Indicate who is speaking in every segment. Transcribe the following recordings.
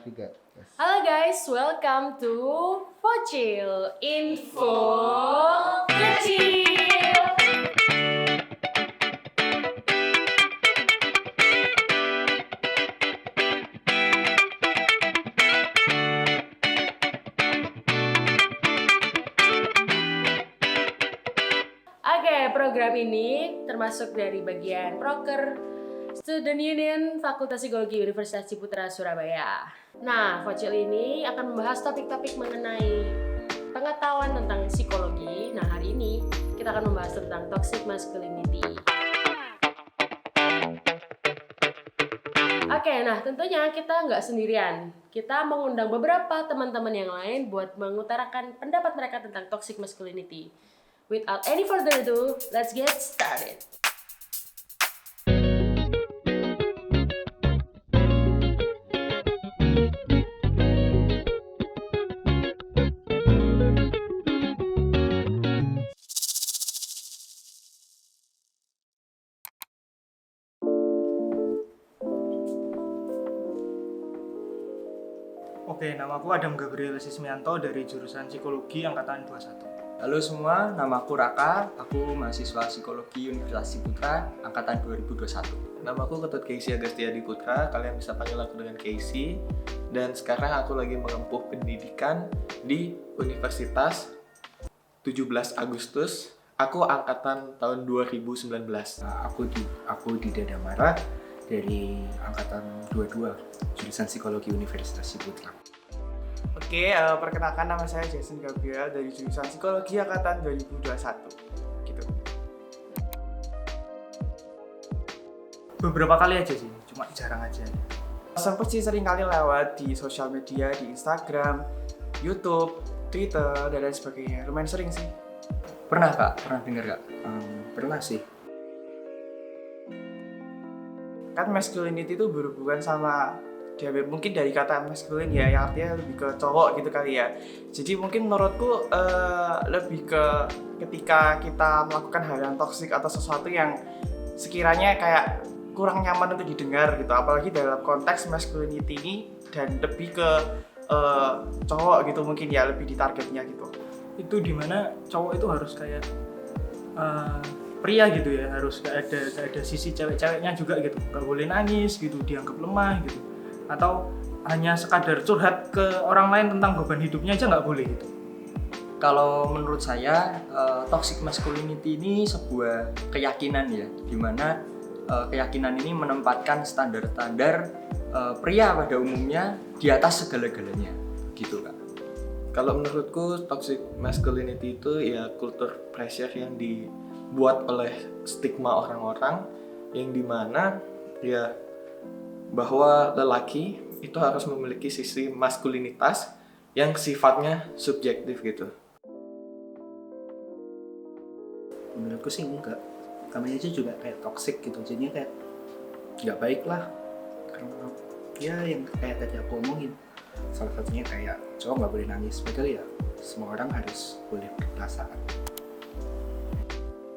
Speaker 1: juga. Yes.
Speaker 2: Halo guys, welcome to Vocil Info Kecil. Oke, program ini termasuk dari bagian Proker Student Union Fakultas Psikologi Universitas Ciputra Surabaya. Nah, Vocil ini akan membahas topik-topik mengenai pengetahuan tentang psikologi. Nah, hari ini kita akan membahas tentang toxic masculinity. Oke, nah tentunya kita nggak sendirian. Kita mengundang beberapa teman-teman yang lain buat mengutarakan pendapat mereka tentang toxic masculinity. Without any further ado, let's get started.
Speaker 3: Oke, nama aku Adam Gabriel Sismianto dari jurusan Psikologi Angkatan 21.
Speaker 4: Halo semua, nama aku Raka, aku mahasiswa Psikologi Universitas Ciputra Angkatan 2021.
Speaker 5: Nama aku Ketut Casey Agastiadi Putra, kalian bisa panggil aku dengan Casey. Dan sekarang aku lagi menempuh pendidikan di Universitas 17 Agustus. Aku angkatan tahun 2019.
Speaker 1: Aku Dida Damara dari angkatan 22 jurusan Psikologi Universitas Ciputra.
Speaker 3: Oke, perkenalkan nama saya Jason Gabriel dari jurusan Psikologi Angkatan 2021. Gitu. Beberapa kali aja sih, cuma jarang aja. Sempet sih sering kali lewat di sosial media, di Instagram, YouTube, Twitter, dan lain sebagainya. Lumayan sering sih.
Speaker 4: Pernah Kak? Pernah dengar Kak?
Speaker 1: Pernah sih.
Speaker 3: Kan masculinity itu berhubungan sama mungkin dari kata maskulin ya, yang artinya lebih ke cowok gitu kali ya. Jadi mungkin menurutku lebih ke ketika kita melakukan hal yang toksik atau sesuatu yang sekiranya kayak kurang nyaman untuk didengar gitu, apalagi dalam konteks masculinity ini, dan lebih ke cowok gitu mungkin ya, lebih di targetnya gitu.
Speaker 6: Itu dimana cowok itu harus kayak pria gitu ya, harus kayak ada sisi cewek-ceweknya juga gitu, nggak boleh nangis gitu, dianggap lemah gitu, atau hanya sekadar curhat ke orang lain tentang beban hidupnya aja nggak boleh gitu.
Speaker 4: Kalau menurut saya, toxic masculinity ini sebuah keyakinan ya, dimana keyakinan ini menempatkan standar-standar pria pada umumnya di atas segala-galanya gitu Kak.
Speaker 5: Kalau menurutku toxic masculinity itu ya culture pressure yang dibuat oleh stigma orang-orang, yang dimana ya bahwa lelaki itu harus memiliki sisi maskulinitas yang sifatnya subjektif gitu.
Speaker 1: Menurutku sih enggak. Kami aja juga kayak toxic gitu, jadinya kayak nggak baik lah. Karena ya yang kayak tadi aku omongin, salah satunya kayak cowok nggak boleh nangis, padahal ya semua orang harus boleh berperasaan.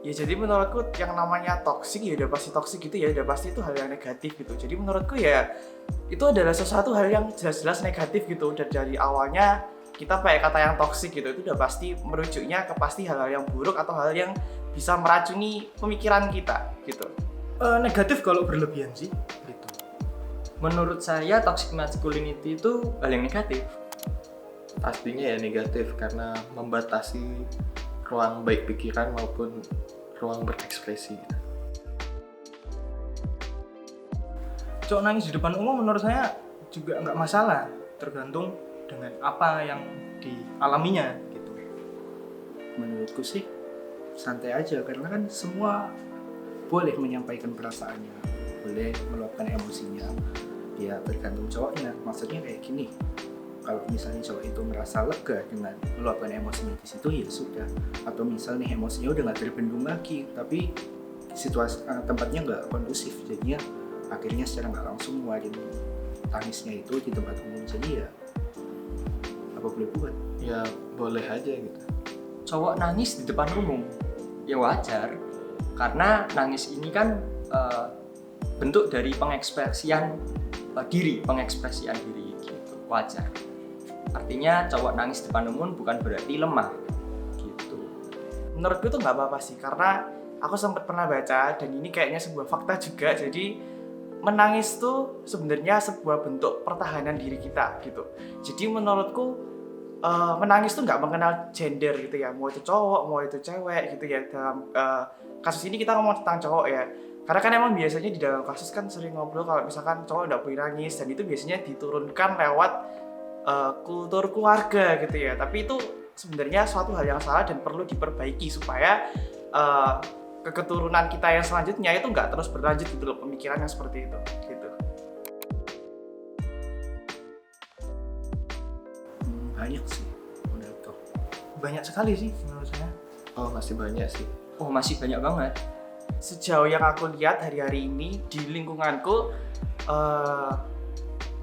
Speaker 3: Ya jadi menurutku yang namanya toksik ya udah pasti toksik gitu ya, udah pasti itu hal yang negatif gitu. Jadi menurutku ya itu adalah sesuatu hal yang jelas-jelas negatif gitu. Dan dari awalnya kita pakai kata yang toksik gitu, itu udah pasti merujuknya ke pasti hal-hal yang buruk atau hal yang bisa meracuni pemikiran kita gitu.
Speaker 6: Negatif kalau berlebihan sih gitu.
Speaker 4: Menurut saya toxic masculinity itu hal yang negatif.
Speaker 5: Pastinya ya negatif karena membatasi ruang baik pikiran maupun ruang berekspresi gitu.
Speaker 6: Cowok nangis di depan umum menurut saya juga nggak masalah, tergantung dengan apa yang dialaminya gitu.
Speaker 1: Menurutku sih santai aja, karena kan semua boleh menyampaikan perasaannya, boleh meluapkan emosinya. Ya tergantung cowoknya. Maksudnya kayak gini, kalau misalnya cowok itu merasa lega dengan meluapkan emosinya di situ, ya sudah. Atau misalnya emosinya udah nggak terbendung lagi, tapi situasi tempatnya nggak kondusif, jadinya akhirnya secara nggak langsung ngeluarin tangisnya itu di tempat umum. Jadi ya apa boleh buat?
Speaker 5: Ya boleh aja gitu.
Speaker 4: Cowok nangis di depan umum ya wajar, karena nangis ini kan bentuk dari pengekspresian diri gitu. wajar. Artinya cowok nangis depan umum bukan berarti lemah gitu.
Speaker 3: Menurutku itu nggak apa-apa sih, karena aku sempat pernah baca dan ini kayaknya sebuah fakta juga. Jadi menangis tuh sebenarnya sebuah bentuk pertahanan diri kita gitu. Jadi menurutku menangis tuh nggak mengenal gender gitu ya, mau itu cowok mau itu cewek gitu ya. Dalam kasus ini kita ngomong tentang cowok ya, karena kan emang biasanya di dalam kasus kan sering ngobrol kalau misalkan cowok nggak boleh nangis, dan itu biasanya diturunkan lewat kultur keluarga gitu ya. Tapi itu sebenarnya suatu hal yang salah dan perlu diperbaiki supaya keturunan kita yang selanjutnya itu nggak terus berlanjut gitu loh, pemikiran yang seperti itu gitu.
Speaker 1: Banyak sih menurutku.
Speaker 6: Banyak sekali sih menurut saya.
Speaker 5: Oh, masih banyak sih.
Speaker 4: Oh, masih banyak banget.
Speaker 3: Sejauh yang aku lihat hari-hari ini di lingkunganku,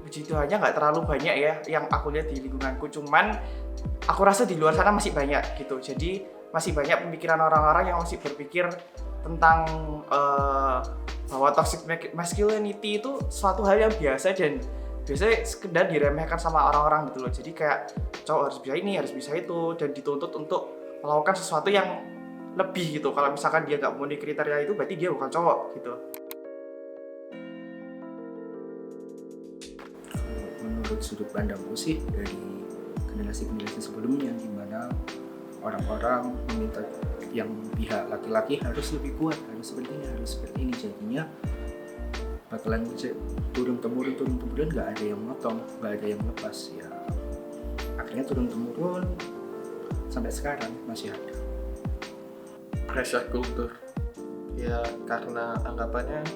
Speaker 3: puji Tuhannya nggak terlalu banyak ya yang aku lihat di lingkunganku. Cuman aku rasa di luar sana masih banyak gitu. Jadi masih banyak pemikiran orang-orang yang masih berpikir tentang bahwa toxic masculinity itu suatu hal yang biasa dan biasanya sekedar diremehkan sama orang-orang gitu loh. Jadi kayak cowok harus bisa ini, harus bisa itu, dan dituntut untuk melakukan sesuatu yang lebih gitu. Kalau misalkan dia nggak memenuhi kriteria itu, berarti dia bukan cowok gitu.
Speaker 1: Menurut sudut pandangku sih dari generasi-generasi sebelumnya, di mana orang-orang meminta yang pihak laki-laki harus lebih kuat, harus seperti ini, jadinya bakalan turun-temurun nggak ada yang motong, nggak ada yang lepas ya. Akhirnya turun-temurun sampai sekarang masih ada.
Speaker 5: Pressure culture. Ya karena anggapannya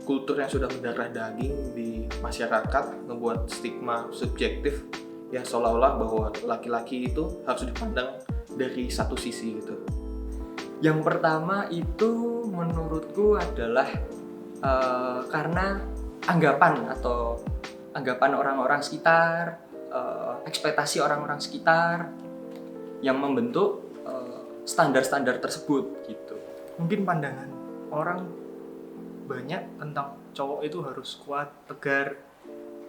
Speaker 5: kultur yang sudah mendarah daging di masyarakat ngebuat stigma subjektif ya, seolah-olah bahwa laki-laki itu harus dipandang dari satu sisi gitu.
Speaker 4: Yang pertama itu menurutku adalah karena anggapan orang-orang sekitar, ekspektasi orang-orang sekitar yang membentuk standar-standar tersebut gitu.
Speaker 6: Mungkin pandangan orang banyak tentang cowok itu harus kuat, tegar,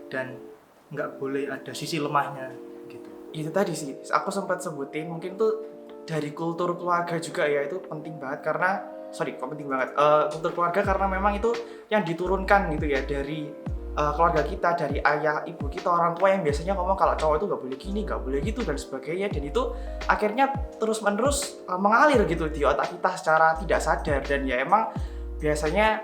Speaker 6: dan nggak boleh ada sisi lemahnya gitu.
Speaker 3: Itu tadi sih aku sempat sebutin, mungkin tuh dari kultur keluarga juga ya, itu penting banget karena kultur keluarga, karena memang itu yang diturunkan gitu ya dari keluarga kita, dari ayah ibu kita, orang tua yang biasanya ngomong kalau cowok itu nggak boleh gini, nggak boleh gitu dan sebagainya, dan itu akhirnya terus menerus mengalir gitu di otak kita secara tidak sadar. Dan ya emang biasanya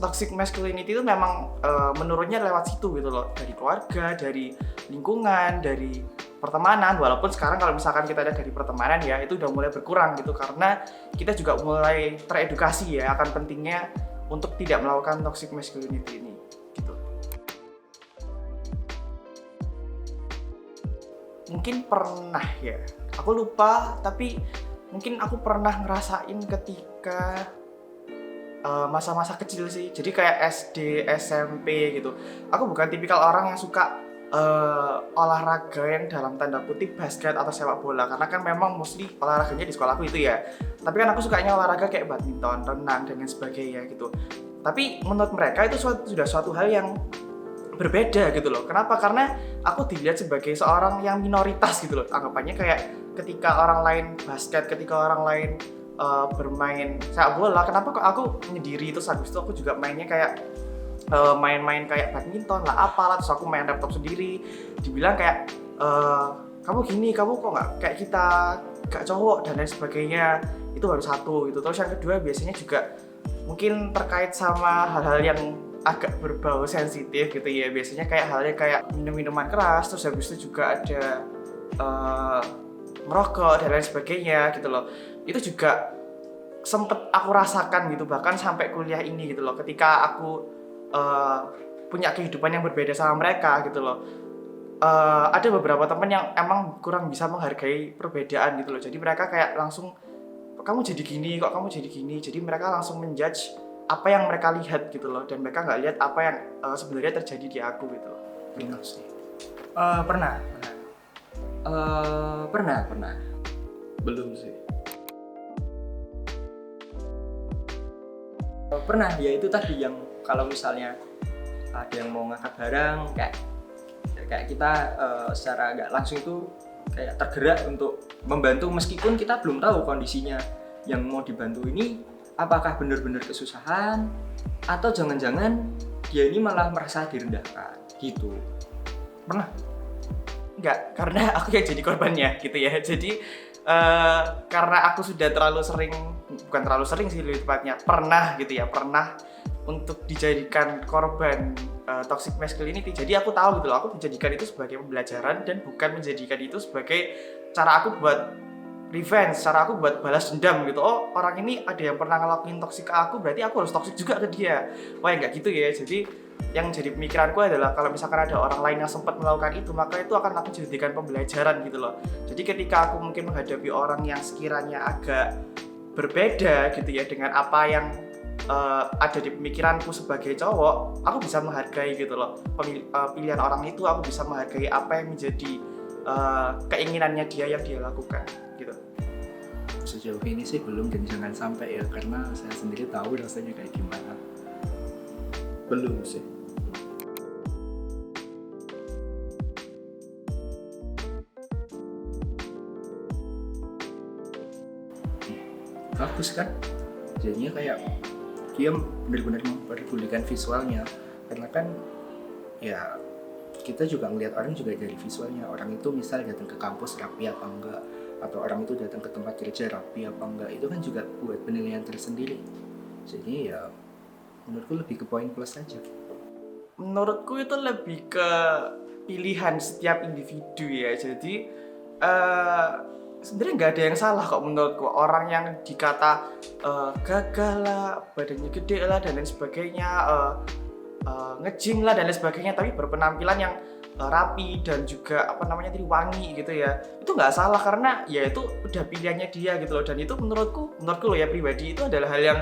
Speaker 3: toxic masculinity itu memang menurunnya lewat situ gitu loh, dari keluarga, dari lingkungan, dari pertemanan. Walaupun sekarang kalau misalkan kita lihat dari pertemanan ya itu udah mulai berkurang gitu, karena kita juga mulai teredukasi ya akan pentingnya untuk tidak melakukan toxic masculinity ini gitu. Mungkin pernah ya, aku lupa, tapi mungkin aku pernah ngerasain ketika masa-masa kecil sih. Jadi kayak SD, SMP gitu. Aku bukan tipikal orang yang suka olahraga yang dalam tanda kutip basket atau sepak bola, karena kan memang mostly olahraganya di sekolahku itu ya. Tapi kan aku sukanya olahraga kayak badminton, renang dan lain sebagainya gitu. Tapi menurut mereka itu sudah suatu hal yang berbeda gitu loh. Kenapa? Karena aku dilihat sebagai seorang yang minoritas gitu loh. Anggapannya kayak ketika orang lain basket, ketika orang lain bermain sepak bola, kenapa kok aku menyendiri? Terus habis itu aku juga mainnya kayak main-main kayak badminton lah apalah, terus aku main laptop sendiri, dibilang kayak kamu gini, kamu kok nggak kayak kita, gak cowok dan lain sebagainya. Itu baru satu gitu. Terus yang kedua biasanya juga mungkin terkait sama hal-hal yang agak berbau sensitif gitu ya, biasanya kayak halnya kayak minum-minuman keras, terus habis itu juga ada merokok dan lain sebagainya gitu loh. Itu juga sempet aku rasakan gitu, bahkan sampai kuliah ini gitu loh, ketika aku punya kehidupan yang berbeda sama mereka gitu loh. Ada beberapa teman yang emang kurang bisa menghargai perbedaan gitu loh. Jadi mereka kayak langsung, kamu jadi gini, kok kamu jadi gini. Jadi mereka langsung menjudge apa yang mereka lihat gitu loh, dan mereka nggak lihat apa yang sebenarnya terjadi di aku gitu loh.
Speaker 1: Benar sih.
Speaker 6: Pernah.
Speaker 4: Pernah.
Speaker 5: Belum sih.
Speaker 4: Pernah, ya itu tadi yang kalau misalnya ada yang mau ngangkat barang kayak kayak kita secara nggak langsung itu kayak tergerak untuk membantu meskipun kita belum tahu kondisinya yang mau dibantu ini apakah benar-benar kesusahan atau jangan-jangan dia ini malah merasa direndahkan gitu.
Speaker 6: Pernah?
Speaker 3: Enggak, karena aku yang jadi korbannya gitu ya. Jadi karena aku sudah terlalu sering, bukan terlalu sering sih lebih tepatnya, pernah gitu ya, pernah untuk dijadikan korban toxic masculinity. Jadi aku tahu gitu loh, aku menjadikan itu sebagai pembelajaran dan bukan menjadikan itu sebagai cara aku buat revenge, cara aku buat balas dendam gitu. Oh, orang ini ada yang pernah ngelakuin toxic ke aku, berarti aku harus toxic juga ke dia. Wah, enggak gitu ya. Jadi yang jadi pemikiranku adalah kalau misalkan ada orang lain yang sempat melakukan itu, maka itu akan aku jadikan pembelajaran gitu loh. Jadi ketika aku mungkin menghadapi orang yang sekiranya agak berbeda gitu ya dengan apa yang ada di pemikiranku sebagai cowok, aku bisa menghargai gitu loh pilihan orang itu, aku bisa menghargai apa yang menjadi keinginannya dia yang dia lakukan gitu.
Speaker 1: Sejauh ini sih belum, dan jangan sampai ya, karena saya sendiri tahu rasanya kayak gimana.
Speaker 5: Belum sih.
Speaker 1: Bagus kan, jadinya kayak dia benar-benar memperdulikan visualnya, karena kan ya kita juga ngelihat orang juga dari visualnya. Orang itu misal datang ke kampus rapi apa enggak, atau orang itu datang ke tempat kerja rapi apa enggak, itu kan juga buat penilaian tersendiri. Jadi ya menurutku lebih ke poin plus aja.
Speaker 3: Menurutku itu lebih ke pilihan setiap individu ya. Jadi sebenarnya nggak ada yang salah kok menurutku. Orang yang dikata gagal lah, badannya gede lah dan lain sebagainya, nge-gym lah dan lain sebagainya, tapi berpenampilan yang rapi dan juga wangi gitu ya, itu nggak salah karena ya itu udah pilihannya dia gitu loh. Dan itu menurutku loh ya pribadi, itu adalah hal yang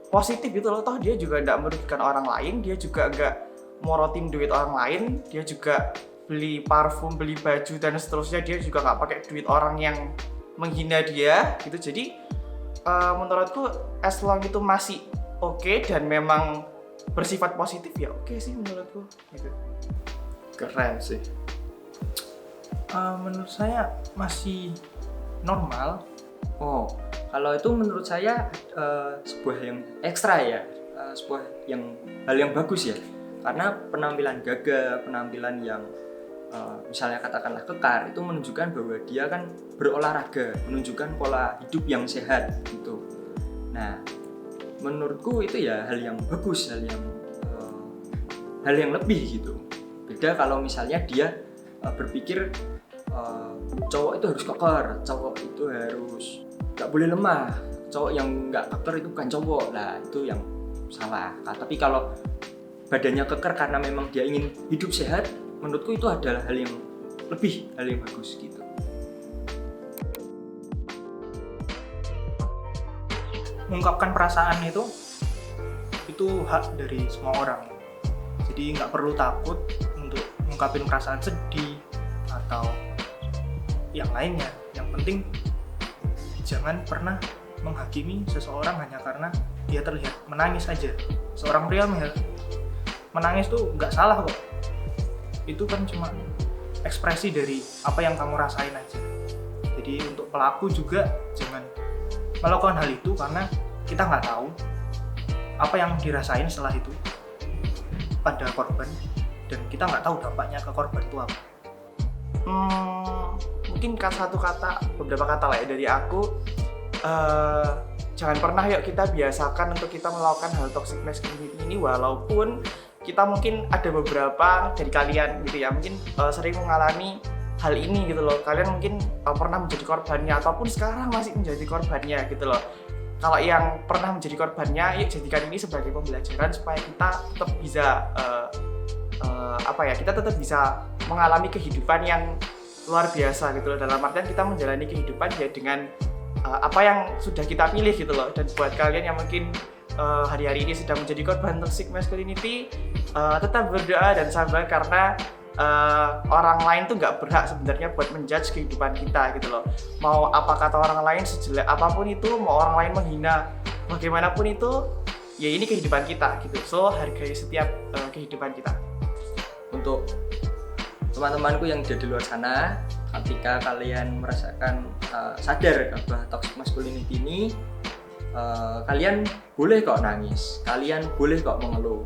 Speaker 3: positif gitu loh. Toh dia juga nggak merugikan orang lain, dia juga nggak morotin duit orang lain, dia juga beli parfum, beli baju dan seterusnya, dia juga nggak pakai duit orang yang menghina dia gitu. Jadi menurutku as long itu masih oke dan memang bersifat positif ya oke sih menurutku gitu.
Speaker 5: Keren sih.
Speaker 6: Menurut saya masih normal.
Speaker 4: Oh, kalau itu menurut saya sebuah yang ekstra ya, sebuah hal yang bagus ya. Karena penampilan gagah, penampilan yang misalnya katakanlah kekar, itu menunjukkan bahwa dia kan berolahraga, menunjukkan pola hidup yang sehat gitu. Nah, menurutku itu ya hal yang bagus, hal yang lebih gitu. Beda kalau misalnya dia berpikir cowok itu harus keker, cowok itu harus nggak boleh lemah, cowok yang nggak keker itu bukan cowok lah, itu yang salah. Tapi kalau badannya keker karena memang dia ingin hidup sehat, menurutku itu adalah hal yang bagus gitu.
Speaker 6: Mengungkapkan perasaan itu hak dari semua orang. Jadi nggak perlu takut untuk mengungkapin perasaan sedih atau yang lainnya. Yang penting jangan pernah menghakimi seseorang hanya karena dia terlihat menangis aja. Seorang pria menangis tuh nggak salah kok. Itu kan cuma ekspresi dari apa yang kamu rasain aja. Jadi untuk pelaku juga jangan melakukan hal itu karena kita nggak tahu apa yang dirasain setelah itu pada korban, dan kita nggak tahu dampaknya ke korban itu apa.
Speaker 3: Mungkin beberapa kata lah ya dari aku. Jangan pernah yuk kita biasakan untuk kita melakukan hal toxic masculinity ini, walaupun kita mungkin ada beberapa dari kalian gitu ya, mungkin sering mengalami hal ini gitu loh. Kalian mungkin pernah menjadi korbannya ataupun sekarang masih menjadi korbannya gitu loh. Kalau yang pernah menjadi korbannya, yuk jadikan ini sebagai pembelajaran supaya kita tetap bisa kita tetap bisa mengalami kehidupan yang luar biasa gitu loh. Dalam artian kita menjalani kehidupan ya dengan apa yang sudah kita pilih gitu loh. Dan buat kalian yang mungkin hari-hari ini sedang menjadi korban toxic masculinity, tetap berdoa dan sabar karena orang lain tuh nggak berhak sebenarnya buat menjudge kehidupan kita gitu loh. Mau apa kata orang lain, sejelek apapun itu, mau orang lain menghina bagaimanapun itu, ya ini kehidupan kita gitu. So hargai setiap kehidupan kita.
Speaker 4: Untuk teman-temanku yang ada di luar sana, ketika kalian merasakan sadar bahwa toxic masculinity ini, kalian boleh kok nangis, kalian boleh kok mengeluh.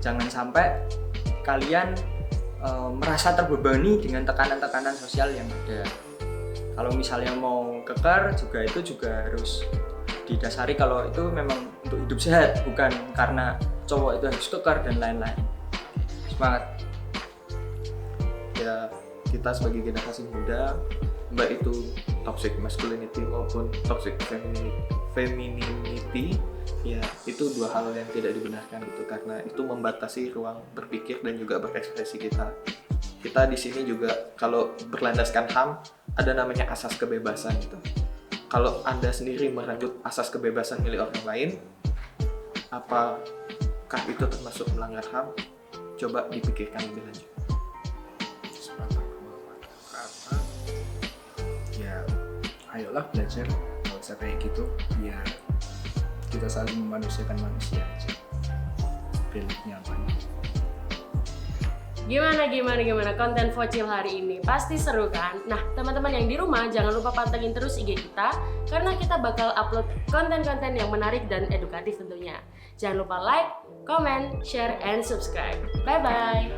Speaker 4: Jangan sampai kalian merasa terbebani dengan tekanan-tekanan sosial yang ada. Kalau misalnya mau kekar juga, itu juga harus didasari kalau itu memang untuk hidup sehat, bukan karena cowok itu harus kekar dan lain-lain. Semangat.
Speaker 5: Ya, kita sebagai generasi muda, baik itu toxic masculinity maupun toxic femininity, ya itu dua hal yang tidak dibenarkan gitu, karena itu membatasi ruang berpikir dan juga berekspresi kita. Kita di sini juga kalau berlandaskan HAM ada namanya asas kebebasan gitu. Kalau Anda sendiri merenggut asas kebebasan milik orang lain, apakah itu termasuk melanggar HAM? Coba dipikirkan lebih lanjut.
Speaker 1: Karena ya ayolah belajar, kalau saya kayak gitu biar kita saling memanusiakan manusia aja. Pilih nyaman.
Speaker 2: Gimana konten Vocil hari ini? Pasti seru kan? Nah, teman-teman yang di rumah jangan lupa pantengin terus IG kita karena kita bakal upload konten-konten yang menarik dan edukatif tentunya. Jangan lupa like, comment, share, and subscribe. Bye-bye!